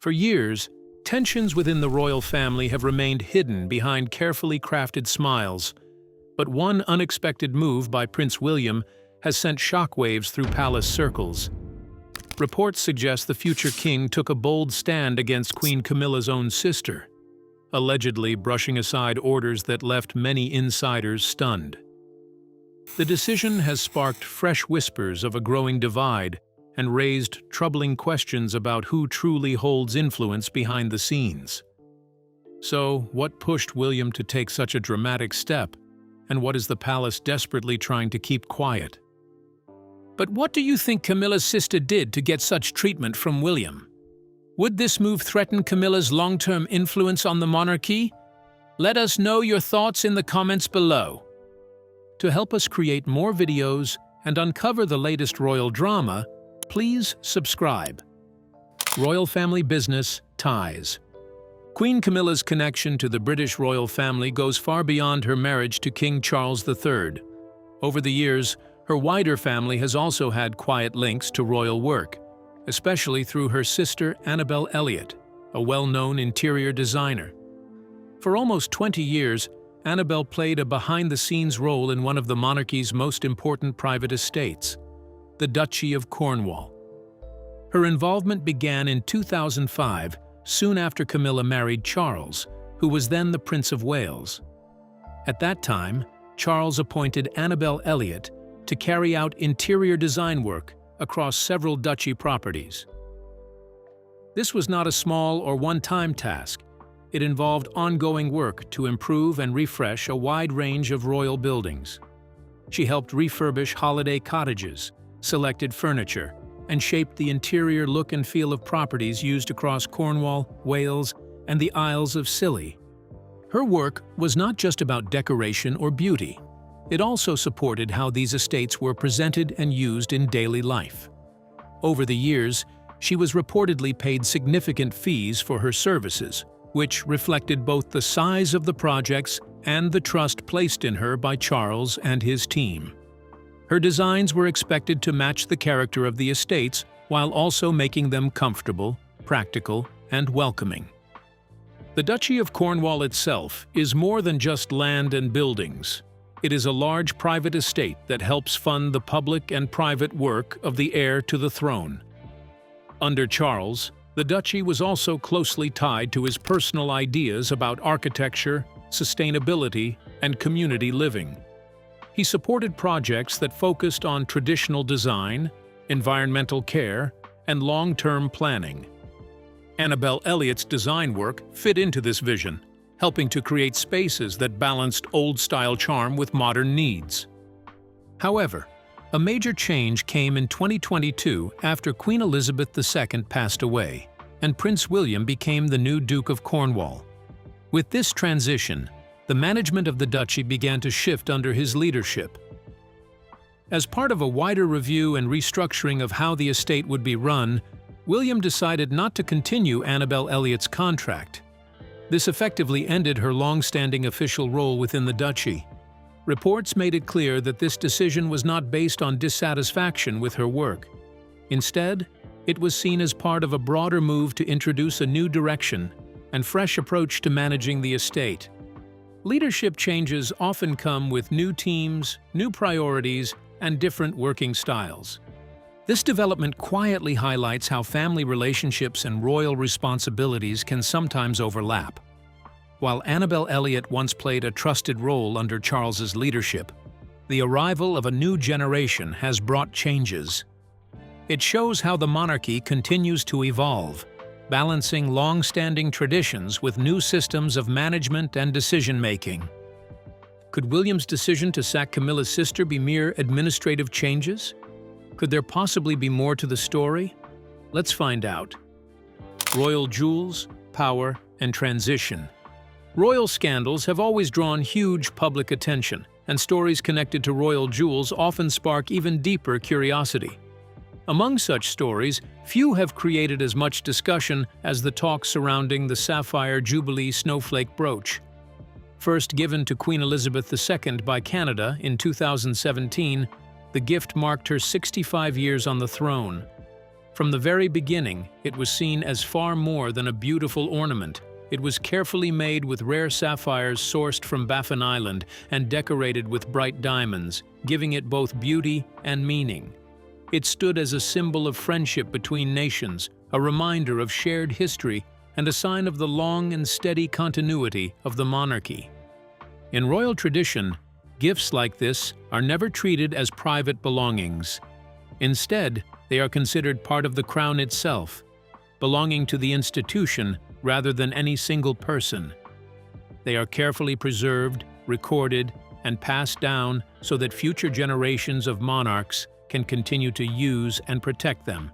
For years, tensions within the royal family have remained hidden behind carefully crafted smiles, but one unexpected move by Prince William has sent shockwaves through palace circles. Reports suggest the future king took a bold stand against Queen Camilla's own sister, allegedly brushing aside orders that left many insiders stunned. The decision has sparked fresh whispers of a growing divide and raised troubling questions about who truly holds influence behind the scenes. So, what pushed William to take such a dramatic step, and what is the palace desperately trying to keep quiet? But what do you think Camilla's sister did to get such treatment from William? Would this move threaten Camilla's long-term influence on the monarchy? Let us know your thoughts in the comments below. To help us create more videos and uncover the latest royal drama, please subscribe. Royal family business ties. Queen Camilla's connection to the British royal family goes far beyond her marriage to King Charles III. Over the years, her wider family has also had quiet links to royal work, especially through her sister Annabel Elliot, a well-known interior designer. For almost 20 years, Annabel played a behind-the-scenes role in one of the monarchy's most important private estates, the Duchy of Cornwall. Her involvement began in 2005, soon after Camilla married Charles, who was then the Prince of Wales. At that time, Charles appointed Annabel Elliot to carry out interior design work across several duchy properties. This was not a small or one-time task. It involved ongoing work to improve and refresh a wide range of royal buildings. She helped refurbish holiday cottages, selected furniture, and shaped the interior look and feel of properties used across Cornwall, Wales, and the Isles of Scilly. Her work was not just about decoration or beauty. It also supported how these estates were presented and used in daily life. Over the years, she was reportedly paid significant fees for her services, which reflected both the size of the projects and the trust placed in her by Charles and his team. Her designs were expected to match the character of the estates while also making them comfortable, practical, and welcoming. The Duchy of Cornwall itself is more than just land and buildings. It is a large private estate that helps fund the public and private work of the heir to the throne. Under Charles, the duchy was also closely tied to his personal ideas about architecture, sustainability, and community living. He supported projects that focused on traditional design, environmental care, and long-term planning. Annabel Elliot's design work fit into this vision, helping to create spaces that balanced old-style charm with modern needs. However, a major change came in 2022 after Queen Elizabeth II passed away, and Prince William became the new Duke of Cornwall. With this transition, the management of the duchy began to shift under his leadership. As part of a wider review and restructuring of how the estate would be run, William decided not to continue Annabel Elliot's contract. This effectively ended her long-standing official role within the duchy. Reports made it clear that this decision was not based on dissatisfaction with her work. Instead, it was seen as part of a broader move to introduce a new direction and fresh approach to managing the estate. Leadership changes often come with new teams, new priorities, and different working styles. This development quietly highlights how family relationships and royal responsibilities can sometimes overlap. While Annabel Elliot once played a trusted role under Charles's leadership, the arrival of a new generation has brought changes. It shows how the monarchy continues to evolve, balancing long-standing traditions with new systems of management and decision-making. Could William's decision to sack Camilla's sister be mere administrative changes? Could there possibly be more to the story? Let's find out. Royal jewels, power, and transition. Royal scandals have always drawn huge public attention, and stories connected to royal jewels often spark even deeper curiosity. Among such stories, few have created as much discussion as the talk surrounding the Sapphire Jubilee Snowflake brooch. First given to Queen Elizabeth II by Canada in 2017, the gift marked her 65 years on the throne. From the very beginning, it was seen as far more than a beautiful ornament. It was carefully made with rare sapphires sourced from Baffin Island and decorated with bright diamonds, giving it both beauty and meaning. It stood as a symbol of friendship between nations, a reminder of shared history, and a sign of the long and steady continuity of the monarchy. In royal tradition, gifts like this are never treated as private belongings. Instead, they are considered part of the crown itself, belonging to the institution rather than any single person. They are carefully preserved, recorded, and passed down so that future generations of monarchs can continue to use and protect them.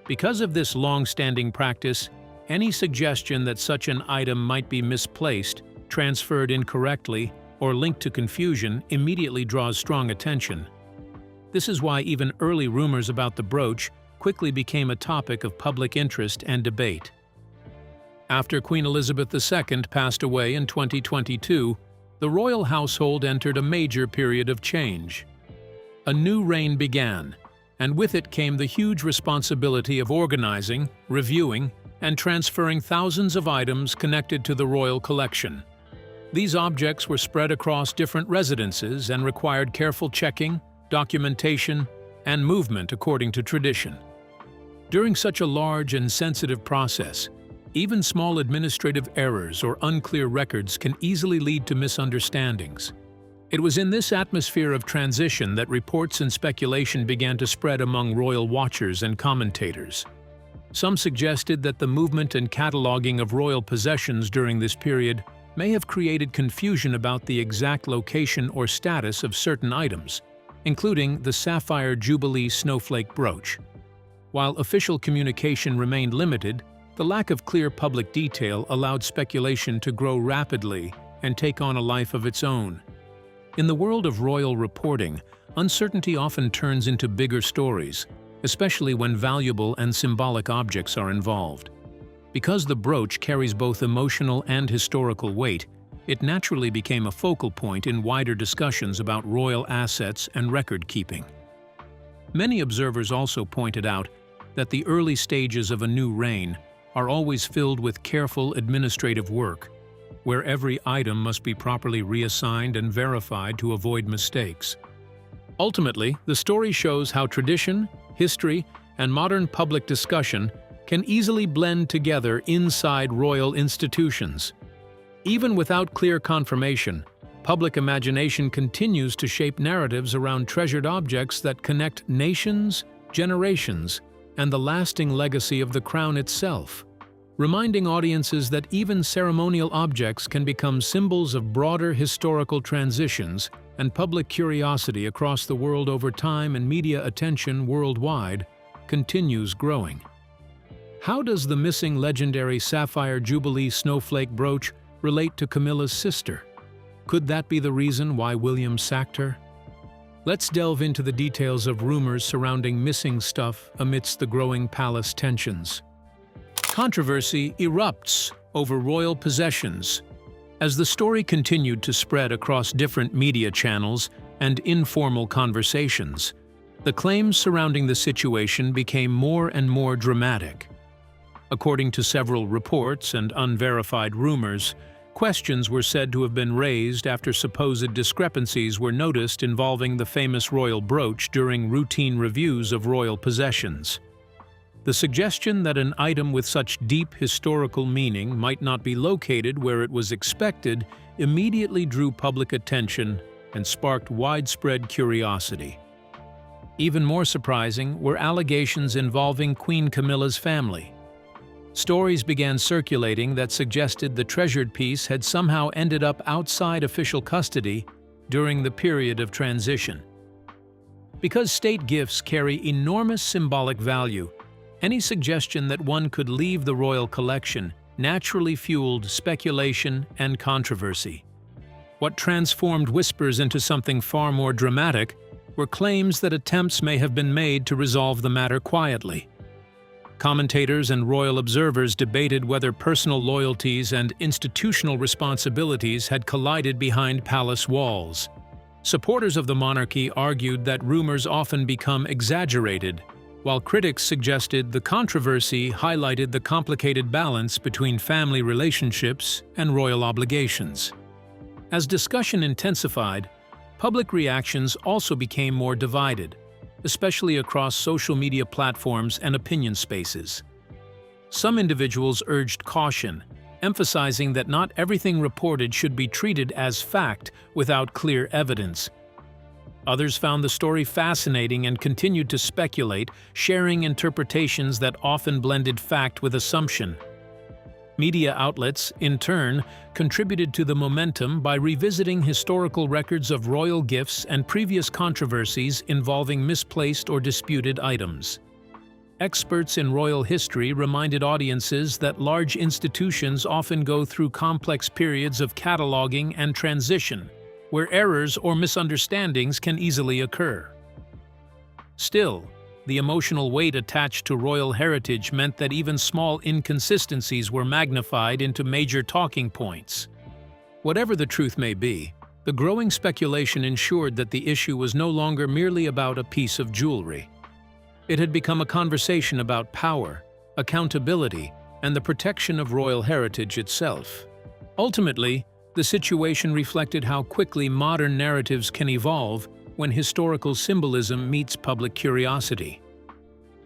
Because of this long-standing practice, any suggestion that such an item might be misplaced, transferred incorrectly, or linked to confusion immediately draws strong attention. This is why even early rumors about the brooch quickly became a topic of public interest and debate. After Queen Elizabeth II passed away in 2022, the royal household entered a major period of change. A new reign began, and with it came the huge responsibility of organizing, reviewing, and transferring thousands of items connected to the royal collection. These objects were spread across different residences and required careful checking, documentation, and movement according to tradition. During such a large and sensitive process, even small administrative errors or unclear records can easily lead to misunderstandings. It was in this atmosphere of transition that reports and speculation began to spread among royal watchers and commentators. Some suggested that the movement and cataloging of royal possessions during this period may have created confusion about the exact location or status of certain items, including the Sapphire Jubilee snowflake brooch. While official communication remained limited, the lack of clear public detail allowed speculation to grow rapidly and take on a life of its own. In the world of royal reporting, uncertainty often turns into bigger stories, especially when valuable and symbolic objects are involved. Because the brooch carries both emotional and historical weight, it naturally became a focal point in wider discussions about royal assets and record-keeping. Many observers also pointed out that the early stages of a new reign are always filled with careful administrative work, where every item must be properly reassigned and verified to avoid mistakes. Ultimately, the story shows how tradition, history, and modern public discussion can easily blend together inside royal institutions. Even without clear confirmation, public imagination continues to shape narratives around treasured objects that connect nations, generations, and the lasting legacy of the crown itself, reminding audiences that even ceremonial objects can become symbols of broader historical transitions and public curiosity across the world over time, and media attention worldwide continues growing. How does the missing legendary Sapphire Jubilee snowflake brooch relate to Camilla's sister? Could that be the reason why William sacked her? Let's delve into the details of rumors surrounding missing stuff amidst the growing palace tensions. Controversy erupts over royal possessions. As the story continued to spread across different media channels and informal conversations, the claims surrounding the situation became more and more dramatic. According to several reports and unverified rumors, questions were said to have been raised after supposed discrepancies were noticed involving the famous royal brooch during routine reviews of royal possessions. The suggestion that an item with such deep historical meaning might not be located where it was expected immediately drew public attention and sparked widespread curiosity. Even more surprising were allegations involving Queen Camilla's family. Stories began circulating that suggested the treasured piece had somehow ended up outside official custody during the period of transition. Because state gifts carry enormous symbolic value, any suggestion that one could leave the royal collection naturally fueled speculation and controversy. What transformed whispers into something far more dramatic were claims that attempts may have been made to resolve the matter quietly. Commentators and royal observers debated whether personal loyalties and institutional responsibilities had collided behind palace walls. Supporters of the monarchy argued that rumors often become exaggerated, while critics suggested the controversy highlighted the complicated balance between family relationships and royal obligations. As discussion intensified, public reactions also became more divided, especially across social media platforms and opinion spaces. Some individuals urged caution, emphasizing that not everything reported should be treated as fact without clear evidence. Others found the story fascinating and continued to speculate, sharing interpretations that often blended fact with assumption. Media outlets, in turn, contributed to the momentum by revisiting historical records of royal gifts and previous controversies involving misplaced or disputed items. Experts in royal history reminded audiences that large institutions often go through complex periods of cataloging and transition, where errors or misunderstandings can easily occur. Still, the emotional weight attached to royal heritage meant that even small inconsistencies were magnified into major talking points. Whatever the truth may be, the growing speculation ensured that the issue was no longer merely about a piece of jewelry. It had become a conversation about power, accountability, and the protection of royal heritage itself. Ultimately, the situation reflected how quickly modern narratives can evolve when historical symbolism meets public curiosity.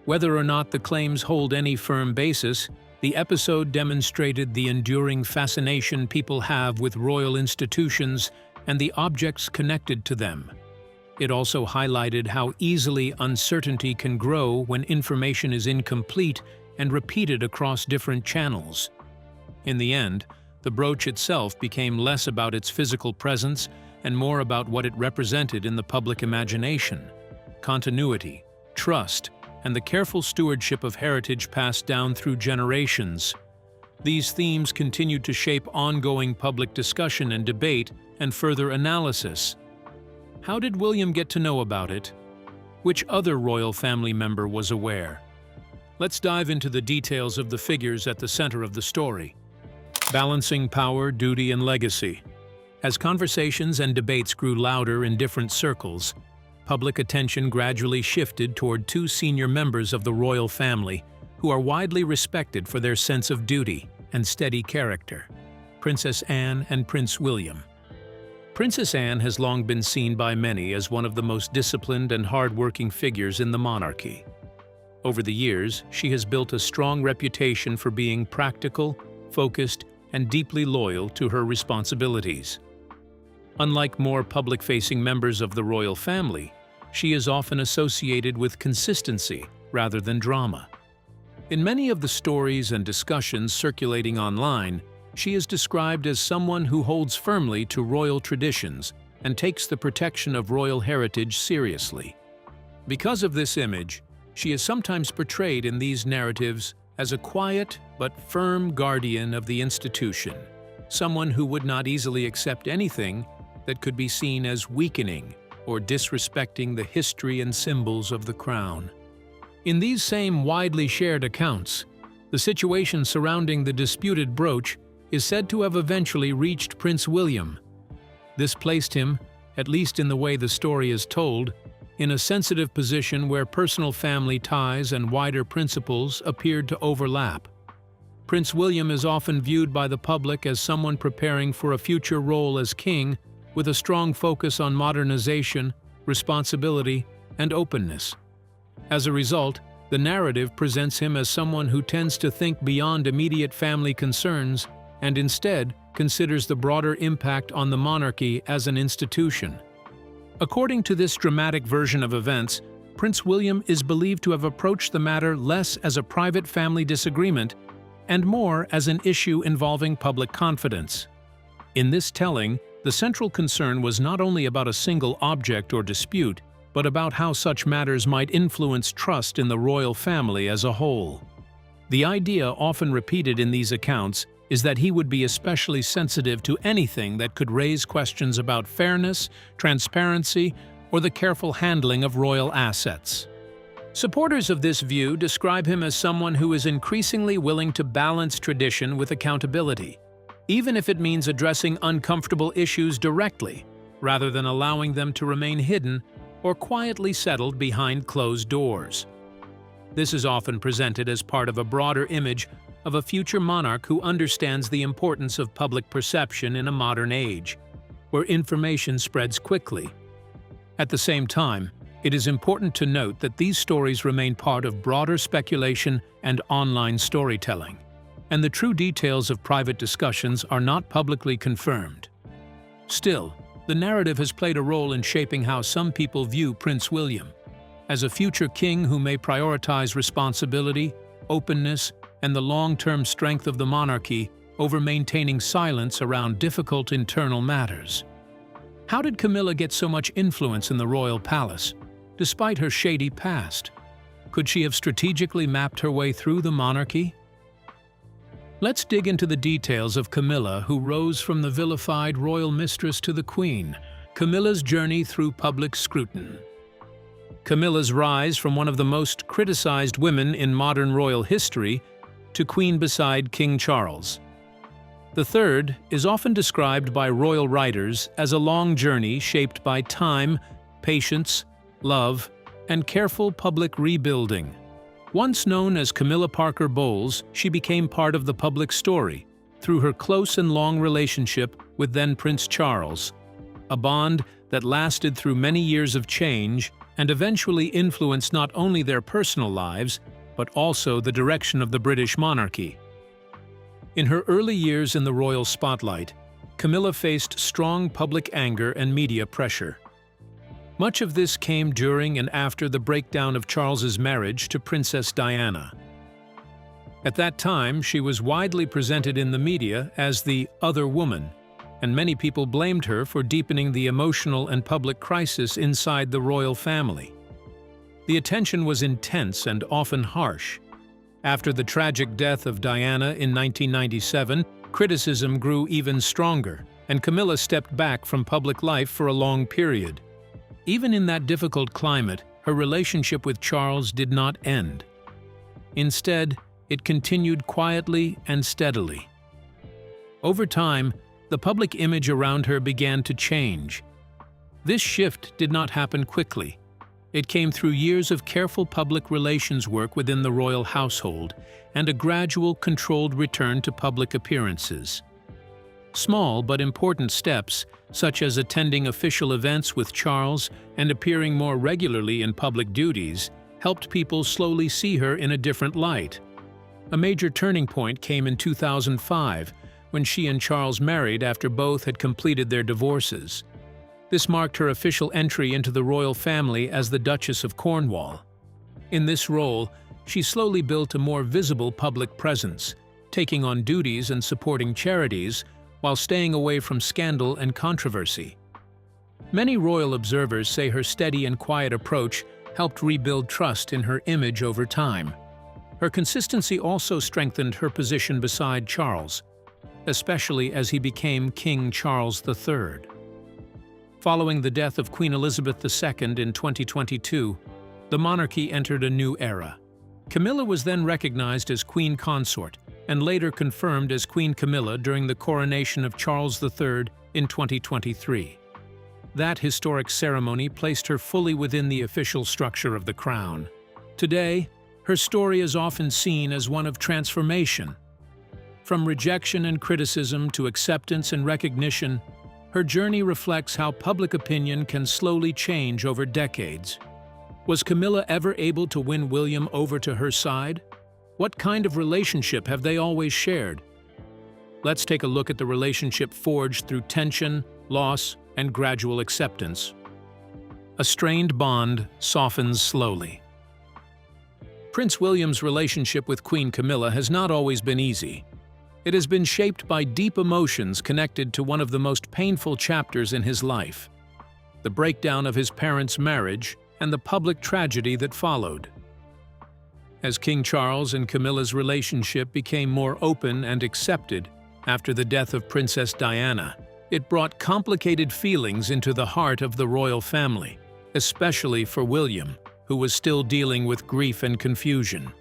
Whether or not the claims hold any firm basis, the episode demonstrated the enduring fascination people have with royal institutions and the objects connected to them. It also highlighted how easily uncertainty can grow when information is incomplete and repeated across different channels. In the end, the brooch itself became less about its physical presence and more about what it represented in the public imagination: continuity, trust, and the careful stewardship of heritage passed down through generations. These themes continued to shape ongoing public discussion and debate and further analysis. How did William get to know about it? Which other royal family member was aware? Let's dive into the details of the figures at the center of the story. Balancing power, duty, and legacy. As conversations and debates grew louder in different circles, public attention gradually shifted toward two senior members of the royal family who are widely respected for their sense of duty and steady character: Princess Anne and Prince William. Princess Anne has long been seen by many as one of the most disciplined and hard-working figures in the monarchy. Over the years, she has built a strong reputation for being practical, focused, and deeply loyal to her responsibilities. Unlike more public-facing members of the royal family, she is often associated with consistency rather than drama. In many of the stories and discussions circulating online, she is described as someone who holds firmly to royal traditions and takes the protection of royal heritage seriously. Because of this image, she is sometimes portrayed in these narratives as a quiet but firm guardian of the institution, someone who would not easily accept anything that could be seen as weakening or disrespecting the history and symbols of the crown. In these same widely shared accounts, the situation surrounding the disputed brooch is said to have eventually reached Prince William. This placed him, at least in the way the story is told, in a sensitive position where personal family ties and wider principles appeared to overlap. Prince William is often viewed by the public as someone preparing for a future role as king, with a strong focus on modernization, responsibility, and openness. As a result, the narrative presents him as someone who tends to think beyond immediate family concerns and instead considers the broader impact on the monarchy as an institution. According to this dramatic version of events, Prince William is believed to have approached the matter less as a private family disagreement and more as an issue involving public confidence. In this telling, the central concern was not only about a single object or dispute, but about how such matters might influence trust in the royal family as a whole. The idea often repeated in these accounts is that he would be especially sensitive to anything that could raise questions about fairness, transparency, or the careful handling of royal assets. Supporters of this view describe him as someone who is increasingly willing to balance tradition with accountability, even if it means addressing uncomfortable issues directly, rather than allowing them to remain hidden or quietly settled behind closed doors. This is often presented as part of a broader image of a future monarch who understands the importance of public perception in a modern age, where information spreads quickly. At the same time, it is important to note that these stories remain part of broader speculation and online storytelling, and the true details of private discussions are not publicly confirmed. Still, the narrative has played a role in shaping how some people view Prince William as a future king who may prioritize responsibility, openness, and the long-term strength of the monarchy over maintaining silence around difficult internal matters. How did Camilla get so much influence in the royal palace, despite her shady past? Could she have strategically mapped her way through the monarchy? Let's dig into the details of Camilla, who rose from the vilified royal mistress to the queen. Camilla's journey through public scrutiny. Camilla's rise from one of the most criticized women in modern royal history to queen beside King Charles. The third is often described by royal writers as a long journey shaped by time, patience, love, and careful public rebuilding. Once known as Camilla Parker Bowles, she became part of the public story through her close and long relationship with then Prince Charles, a bond that lasted through many years of change and eventually influenced not only their personal lives, but also the direction of the British monarchy. In her early years in the royal spotlight, Camilla faced strong public anger and media pressure. Much of this came during and after the breakdown of Charles's marriage to Princess Diana. At that time, she was widely presented in the media as the other woman, and many people blamed her for deepening the emotional and public crisis inside the royal family. The attention was intense and often harsh. After the tragic death of Diana in 1997, criticism grew even stronger, and Camilla stepped back from public life for a long period. Even in that difficult climate, her relationship with Charles did not end. Instead, it continued quietly and steadily. Over time, the public image around her began to change. This shift did not happen quickly. It came through years of careful public relations work within the royal household and a gradual, controlled return to public appearances. Small but important steps, such as attending official events with Charles and appearing more regularly in public duties, helped people slowly see her in a different light. A major turning point came in 2005, when she and Charles married after both had completed their divorces. This marked her official entry into the royal family as the Duchess of Cornwall. In this role, she slowly built a more visible public presence, taking on duties and supporting charities while staying away from scandal and controversy. Many royal observers say her steady and quiet approach helped rebuild trust in her image over time. Her consistency also strengthened her position beside Charles, especially as he became King Charles III. Following the death of Queen Elizabeth II in 2022, the monarchy entered a new era. Camilla was then recognized as Queen Consort and later confirmed as Queen Camilla during the coronation of Charles III in 2023. That historic ceremony placed her fully within the official structure of the crown. Today, her story is often seen as one of transformation. From rejection and criticism to acceptance and recognition, her journey reflects how public opinion can slowly change over decades. Was Camilla ever able to win William over to her side? What kind of relationship have they always shared? Let's take a look at the relationship forged through tension, loss, and gradual acceptance. A strained bond softens slowly. Prince William's relationship with Queen Camilla has not always been easy. It has been shaped by deep emotions connected to one of the most painful chapters in his life: the breakdown of his parents' marriage and the public tragedy that followed. As King Charles and Camilla's relationship became more open and accepted after the death of Princess Diana, it brought complicated feelings into the heart of the royal family, especially for William, who was still dealing with grief and confusion.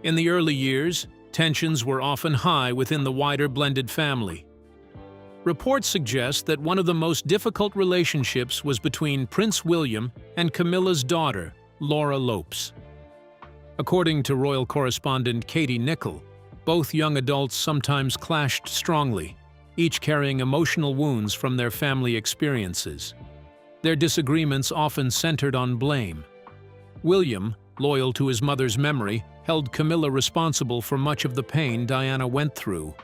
In the early years, tensions were often high within the wider blended family. Reports suggest that one of the most difficult relationships was between Prince William and Camilla's daughter, Laura Lopes. According to royal correspondent Katie Nicholl, both young adults sometimes clashed strongly, each carrying emotional wounds from their family experiences. Their disagreements often centered on blame. William, loyal to his mother's memory, held Camilla responsible for much of the pain Diana went through.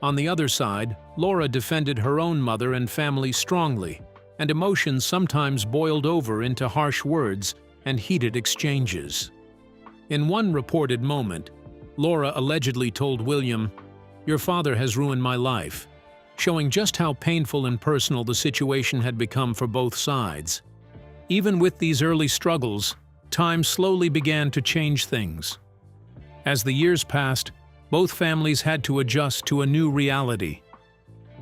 On the other side, Laura defended her own mother and family strongly, and emotions sometimes boiled over into harsh words and heated exchanges. In one reported moment, Laura allegedly told William, "Your father has ruined my life," showing just how painful and personal the situation had become for both sides. Even with these early struggles, time slowly began to change things. As the years passed, both families had to adjust to a new reality.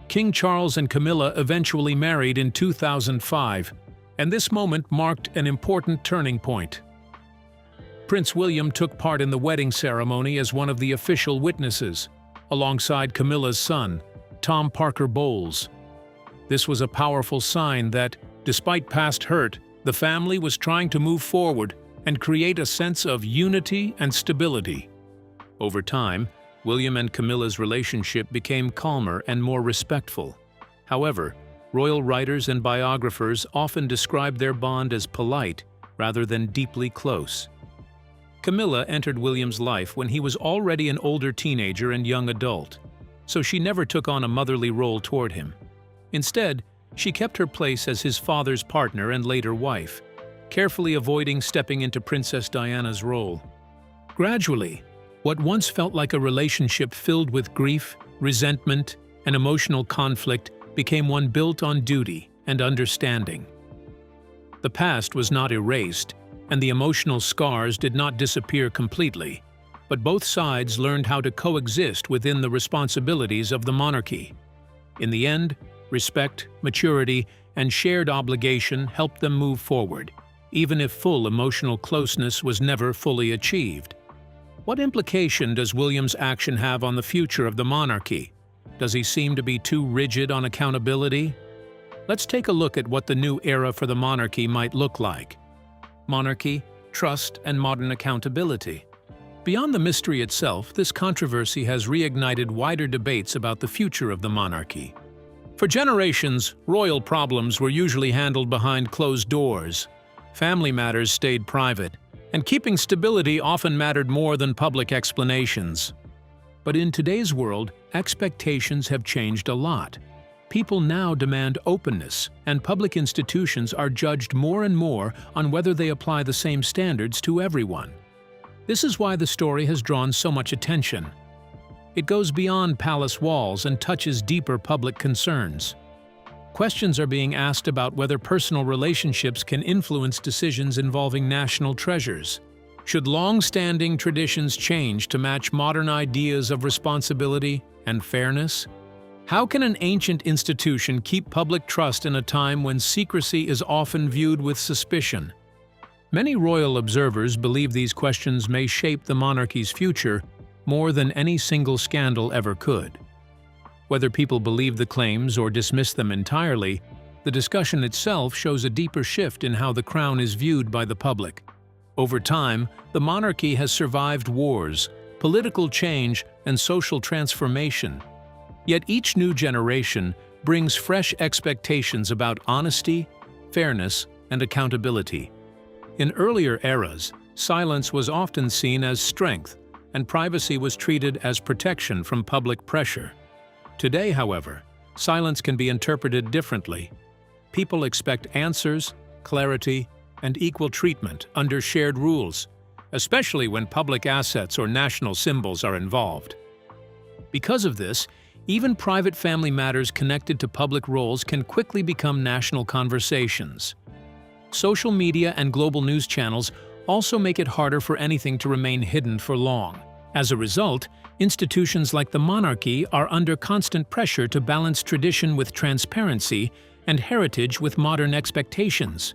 King Charles and Camilla eventually married in 2005, and this moment marked an important turning point. Prince William took part in the wedding ceremony as one of the official witnesses, alongside Camilla's son, Tom Parker Bowles. This was a powerful sign that, despite past hurt, the family was trying to move forward and create a sense of unity and stability. Over time, William and Camilla's relationship became calmer and more respectful. However, royal writers and biographers often describe their bond as polite rather than deeply close. Camilla entered William's life when he was already an older teenager and young adult, so she never took on a motherly role toward him. Instead, she kept her place as his father's partner and later wife, carefully avoiding stepping into Princess Diana's role. Gradually, what once felt like a relationship filled with grief, resentment, and emotional conflict became one built on duty and understanding. The past was not erased, and the emotional scars did not disappear completely, but both sides learned how to coexist within the responsibilities of the monarchy. In the end, respect, maturity, and shared obligation helped them move forward, even if full emotional closeness was never fully achieved. What implication does William's action have on the future of the monarchy? Does he seem to be too rigid on accountability? Let's take a look at what the new era for the monarchy might look like. Monarchy, trust, and modern accountability. Beyond the mystery itself, this controversy has reignited wider debates about the future of the monarchy. For generations, royal problems were usually handled behind closed doors. Family matters stayed private, and keeping stability often mattered more than public explanations. But in today's world, expectations have changed a lot. People now demand openness, and public institutions are judged more and more on whether they apply the same standards to everyone. This is why the story has drawn so much attention. It goes beyond palace walls and touches deeper public concerns. Questions are being asked about whether personal relationships can influence decisions involving national treasures. Should long-standing traditions change to match modern ideas of responsibility and fairness? How can an ancient institution keep public trust in a time when secrecy is often viewed with suspicion? Many royal observers believe these questions may shape the monarchy's future more than any single scandal ever could. Whether people believe the claims or dismiss them entirely, the discussion itself shows a deeper shift in how the crown is viewed by the public. Over time, the monarchy has survived wars, political change, and social transformation. Yet each new generation brings fresh expectations about honesty, fairness, and accountability. In earlier eras, silence was often seen as strength, and privacy was treated as protection from public pressure. Today, however, silence can be interpreted differently. People expect answers, clarity, and equal treatment under shared rules, especially when public assets or national symbols are involved. Because of this, even private family matters connected to public roles can quickly become national conversations. Social media and global news channels also make it harder for anything to remain hidden for long. As a result, institutions like the monarchy are under constant pressure to balance tradition with transparency and heritage with modern expectations.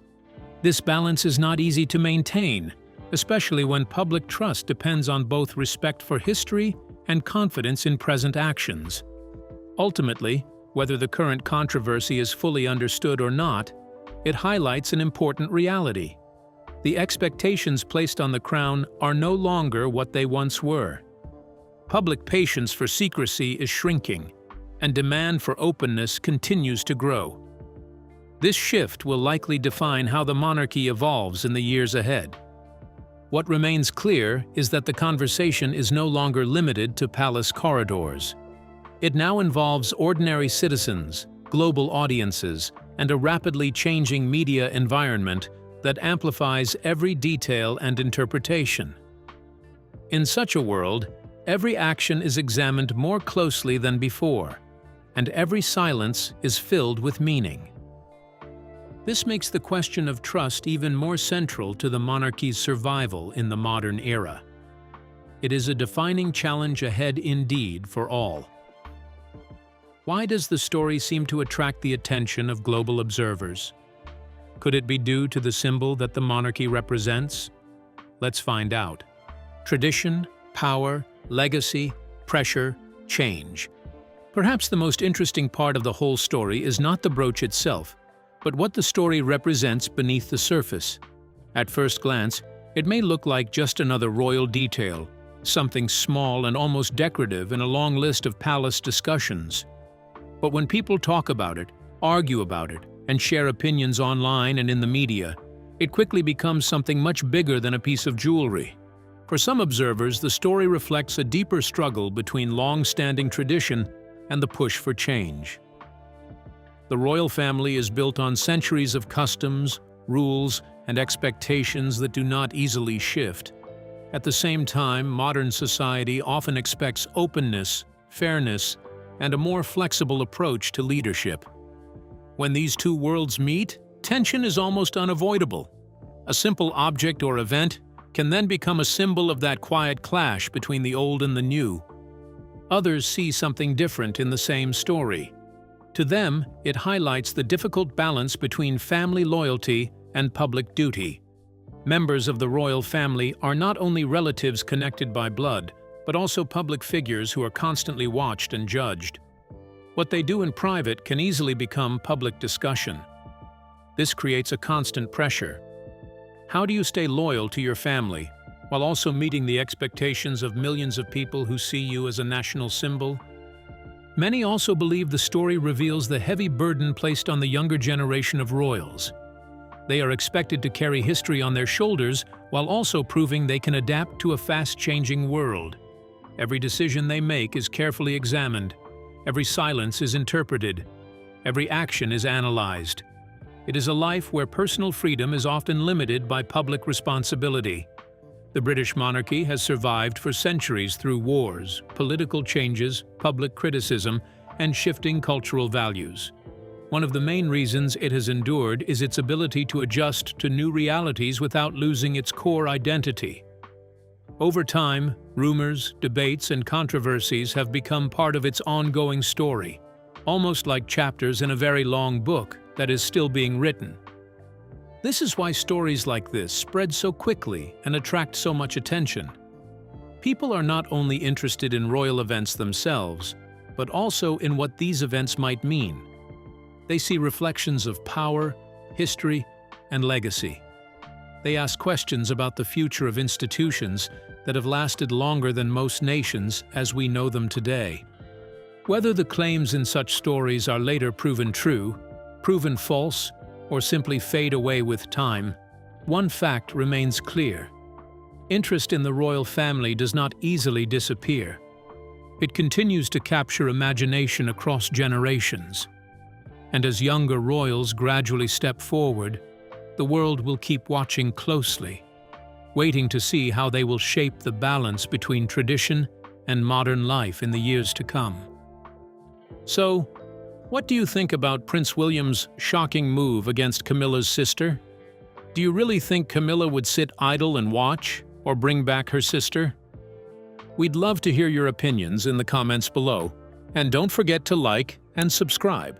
This balance is not easy to maintain, especially when public trust depends on both respect for history and confidence in present actions. Ultimately, whether the current controversy is fully understood or not, it highlights an important reality. The expectations placed on the crown are no longer what they once were. Public patience for secrecy is shrinking, and demand for openness continues to grow. This shift will likely define how the monarchy evolves in the years ahead. What remains clear is that the conversation is no longer limited to palace corridors. It now involves ordinary citizens, global audiences, and a rapidly changing media environment that amplifies every detail and interpretation. In such a world, every action is examined more closely than before, and every silence is filled with meaning. This makes the question of trust even more central to the monarchy's survival in the modern era. It is a defining challenge ahead indeed for all. Why does the story seem to attract the attention of global observers? Could it be due to the symbol that the monarchy represents? Let's find out. Tradition, power, legacy, pressure, change. Perhaps the most interesting part of the whole story is not the brooch itself, but what the story represents beneath the surface. At first glance, it may look like just another royal detail, something small and almost decorative in a long list of palace discussions. But when people talk about it, argue about it, and share opinions online and in the media, it quickly becomes something much bigger than a piece of jewelry. For some observers, the story reflects a deeper struggle between long-standing tradition and the push for change. The royal family is built on centuries of customs, rules, and expectations that do not easily shift. At the same time, modern society often expects openness, fairness, and a more flexible approach to leadership. When these two worlds meet, tension is almost unavoidable. A simple object or event can then become a symbol of that quiet clash between the old and the new. Others see something different in the same story. To them, it highlights the difficult balance between family loyalty and public duty. Members of the royal family are not only relatives connected by blood, but also public figures who are constantly watched and judged. What they do in private can easily become public discussion. This creates a constant pressure. How do you stay loyal to your family, while also meeting the expectations of millions of people who see you as a national symbol? Many also believe the story reveals the heavy burden placed on the younger generation of royals. They are expected to carry history on their shoulders while also proving they can adapt to a fast-changing world. Every decision they make is carefully examined. Every silence is interpreted. Every action is analyzed. It is a life where personal freedom is often limited by public responsibility. The British monarchy has survived for centuries through wars, political changes, public criticism, and shifting cultural values. One of the main reasons it has endured is its ability to adjust to new realities without losing its core identity. Over time, rumors, debates, and controversies have become part of its ongoing story, almost like chapters in a very long book that is still being written. This is why stories like this spread so quickly and attract so much attention. People are not only interested in royal events themselves, but also in what these events might mean. They see reflections of power, history, and legacy. They ask questions about the future of institutions that have lasted longer than most nations as we know them today. Whether the claims in such stories are later proven true, proven false, or simply fade away with time, one fact remains clear. Interest in the royal family does not easily disappear. It continues to capture imagination across generations. And as younger royals gradually step forward, the world will keep watching closely, waiting to see how they will shape the balance between tradition and modern life in the years to come. So, what do you think about Prince William's shocking move against Camilla's sister? Do you really think Camilla would sit idle and watch, or bring back her sister? We'd love to hear your opinions in the comments below, and don't forget to like and subscribe.